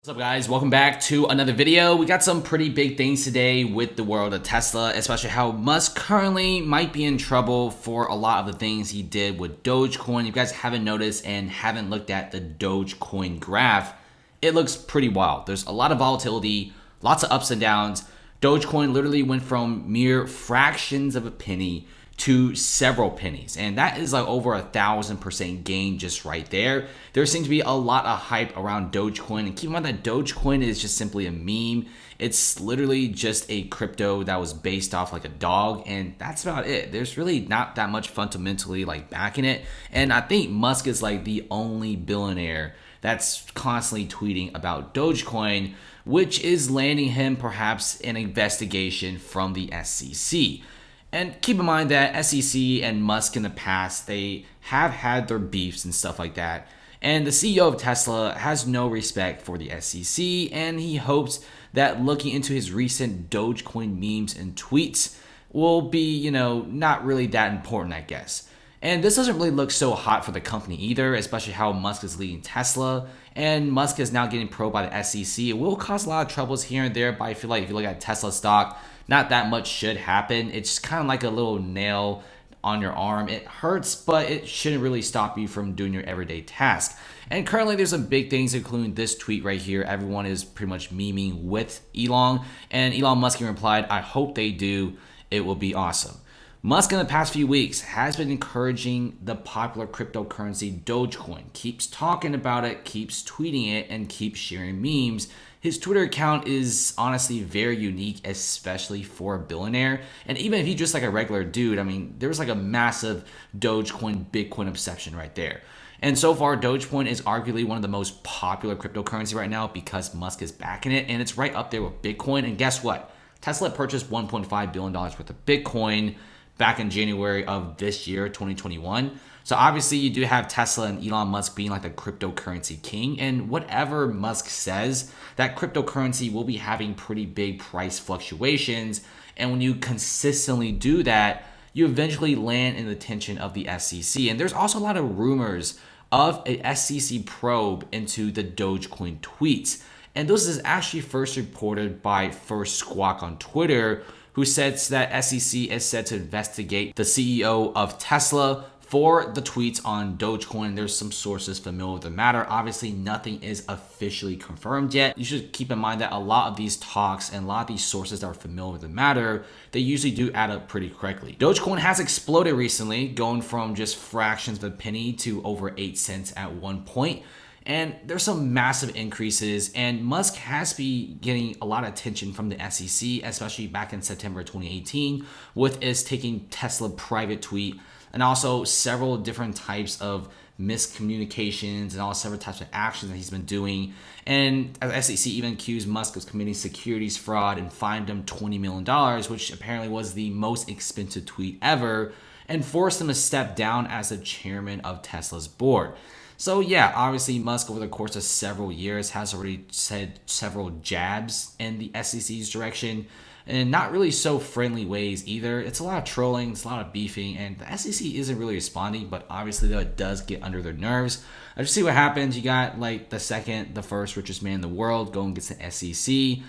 What's up, guys? Welcome back to another video. We got some pretty big things today with the world of Tesla, especially how Musk currently might be in trouble for a lot of the things he did with Dogecoin. If you guys haven't noticed and haven't looked at the Dogecoin graph, it looks pretty wild. There's a lot of volatility, lots of ups and downs. Dogecoin literally went from mere fractions of a penny to several pennies, and that is like over 1,000% gain just right there. There seems to be a lot of hype around Dogecoin, and keep in mind that Dogecoin is just simply a meme. It's literally just a crypto that was based off like a dog, and that's about it. There's really not that much fundamentally like backing it, and I think Musk is like the only billionaire that's constantly tweeting about Dogecoin, which is landing him perhaps an investigation from the SEC. And keep in mind that SEC and Musk in the past, they have had their beefs and stuff like that. And the CEO of Tesla has no respect for the SEC, and he hopes that looking into his recent Dogecoin memes and tweets will be, not really that important, I guess. And this doesn't really look so hot for the company either, especially how Musk is leading Tesla. And Musk is now getting probed by the SEC. It will cause a lot of troubles here and there, but I feel like if you look at Tesla stock, not that much should happen. It's kind of like a little nail on your arm. It hurts, but it shouldn't really stop you from doing your everyday task. And currently there's some big things, including this tweet right here. Everyone is pretty much memeing with Elon. And Elon Musk replied, "I hope they do. It will be awesome." Musk in the past few weeks has been encouraging the popular cryptocurrency Dogecoin, keeps talking about it, keeps tweeting it, and keeps sharing memes. His Twitter account is honestly very unique, especially for a billionaire. And even if he's just like a regular dude, I mean, there's like a massive Dogecoin, Bitcoin obsession right there. And so far, Dogecoin is arguably one of the most popular cryptocurrency right now because Musk is backing it, and it's right up there with Bitcoin. And guess what? Tesla purchased $1.5 billion worth of Bitcoin back in January of this year, 2021. So obviously you do have Tesla and Elon Musk being like the cryptocurrency king, and whatever Musk says, that cryptocurrency will be having pretty big price fluctuations. And when you consistently do that, you eventually land in the attention of the SEC. And there's also a lot of rumors of a SEC probe into the Dogecoin tweets. And this is actually first reported by First Squawk on Twitter, who says that SEC is set to investigate the CEO of Tesla for the tweets on Dogecoin. There's some sources familiar with the matter. Obviously, nothing is officially confirmed yet. You should keep in mind that a lot of these talks and a lot of these sources that are familiar with the matter, they usually do add up pretty correctly. Dogecoin has exploded recently, going from just fractions of a penny to over 8 cents at one point. And there's some massive increases, and Musk has been getting a lot of attention from the SEC, especially back in September 2018 with his taking Tesla private tweet, and also several different types of miscommunications and all several types of actions that he's been doing. And the SEC even accused Musk of committing securities fraud and fined him $20 million, which apparently was the most expensive tweet ever, and forced him to step down as the chairman of Tesla's board. So yeah, obviously Musk over the course of several years has already said several jabs in the SEC's direction, and not really so friendly ways either. It's a lot of trolling, it's a lot of beefing, and the SEC isn't really responding, but obviously though it does get under their nerves. I just see what happens. You got like the first richest man in the world going against the SEC.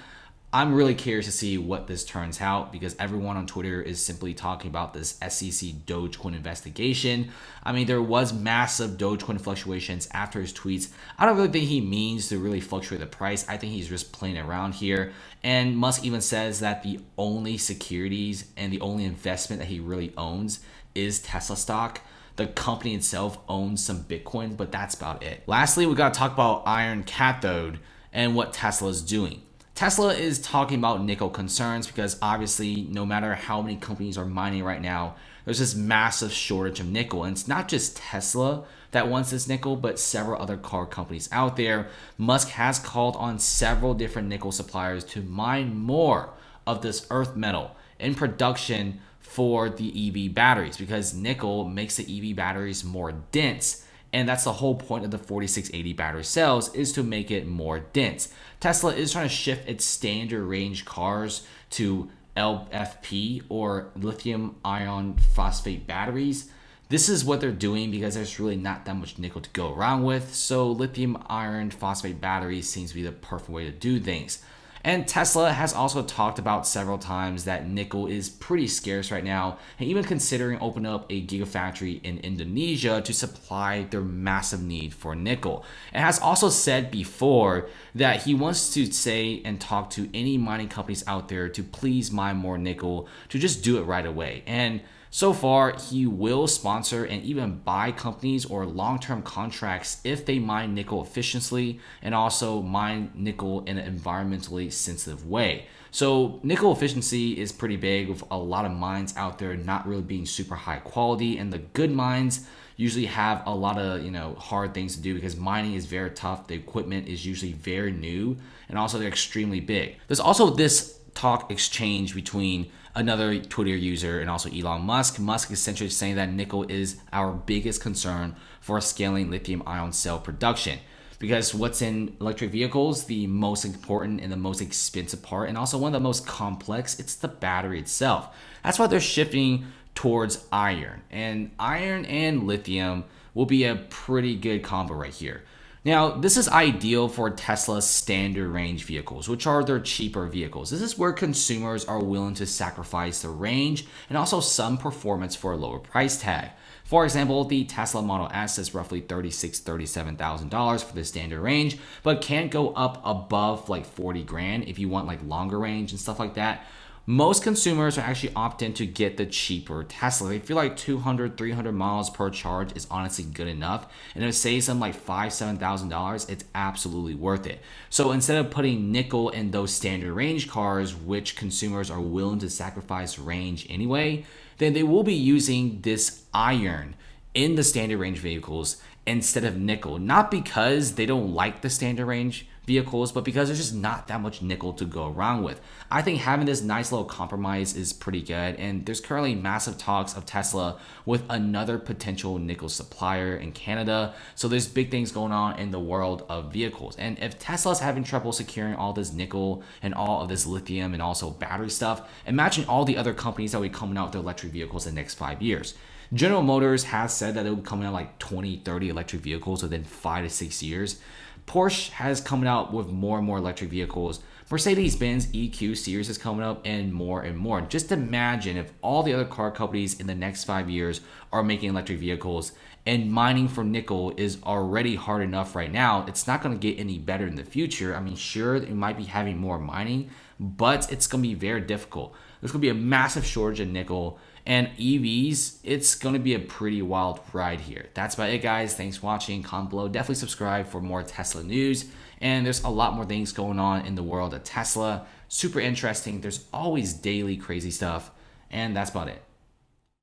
I'm really curious to see what this turns out because everyone on Twitter is simply talking about this SEC Dogecoin investigation. I mean, there was massive Dogecoin fluctuations after his tweets. I don't really think he means to really fluctuate the price. I think he's just playing around here. And Musk even says that the only securities and the only investment that he really owns is Tesla stock. The company itself owns some Bitcoin, but that's about it. Lastly, we got to talk about iron cathode and what Tesla is doing. Tesla is talking about nickel concerns because obviously no matter how many companies are mining right now, there's this massive shortage of nickel. And it's not just Tesla that wants this nickel, but several other car companies out there. Musk has called on several different nickel suppliers to mine more of this earth metal in production for the EV batteries because nickel makes the EV batteries more dense. And that's the whole point of the 4680 battery cells, is to make it more dense. Tesla is trying to shift its standard range cars to LFP or lithium iron phosphate batteries. This is what they're doing because there's really not that much nickel to go around with, so lithium iron phosphate batteries seems to be the perfect way to do things. And Tesla has also talked about several times that nickel is pretty scarce right now, and even considering opening up a gigafactory in Indonesia to supply their massive need for nickel. It has also said before that he wants to say and talk to any mining companies out there to please mine more nickel, to just do it right away. And so far, he will sponsor and even buy companies or long-term contracts if they mine nickel efficiently and also mine nickel in an environmentally sensitive way. So nickel efficiency is pretty big, with a lot of mines out there not really being super high quality, and the good mines usually have a lot of hard things to do because mining is very tough. The equipment is usually very new, and also they're extremely big. There's also this talk exchange between another Twitter user and also Elon Musk. Musk is essentially saying that nickel is our biggest concern for scaling lithium ion cell production, because what's in electric vehicles, the most important and the most expensive part, and also one of the most complex, it's the battery itself. That's why they're shifting towards iron, and lithium will be a pretty good combo right here. Now, this is ideal for Tesla's standard range vehicles, which are their cheaper vehicles. This is where consumers are willing to sacrifice the range and also some performance for a lower price tag. For example, the Tesla Model S is roughly $36,000 to $37,000 for the standard range, but can go up above like 40 grand if you want like longer range and stuff like that. Most consumers are actually opting to get the cheaper Tesla. They feel like 200, 300 miles per charge is honestly good enough. And if it saves them like $5,000, $7,000, it's absolutely worth it. So instead of putting nickel in those standard range cars, which consumers are willing to sacrifice range anyway, then they will be using this iron in the standard range vehicles instead of nickel. Not because they don't like the standard range vehicles, but because there's just not that much nickel to go around with. I think having this nice little compromise is pretty good, and there's currently massive talks of Tesla with another potential nickel supplier in Canada. So there's big things going on in the world of vehicles. And if Tesla's having trouble securing all this nickel and all of this lithium and also battery stuff, imagine all the other companies that will be coming out with their electric vehicles in the next 5 years. General Motors has said that it will be coming out like 20, 30 electric vehicles within 5 to 6 years. Porsche has coming out with more and more electric vehicles. Mercedes-Benz EQ series is coming up, and more and more. Just imagine if all the other car companies in the next 5 years are making electric vehicles, and mining for nickel is already hard enough right now. It's not going to get any better in the future. I mean, sure, it might be having more mining, but it's going to be very difficult. There's going to be a massive shortage of nickel, and EVs, it's going to be a pretty wild ride here. That's about it, guys. Thanks for watching. Comment below. Definitely subscribe for more Tesla news. And there's a lot more things going on in the world of Tesla. Super interesting. There's always daily crazy stuff. And that's about it.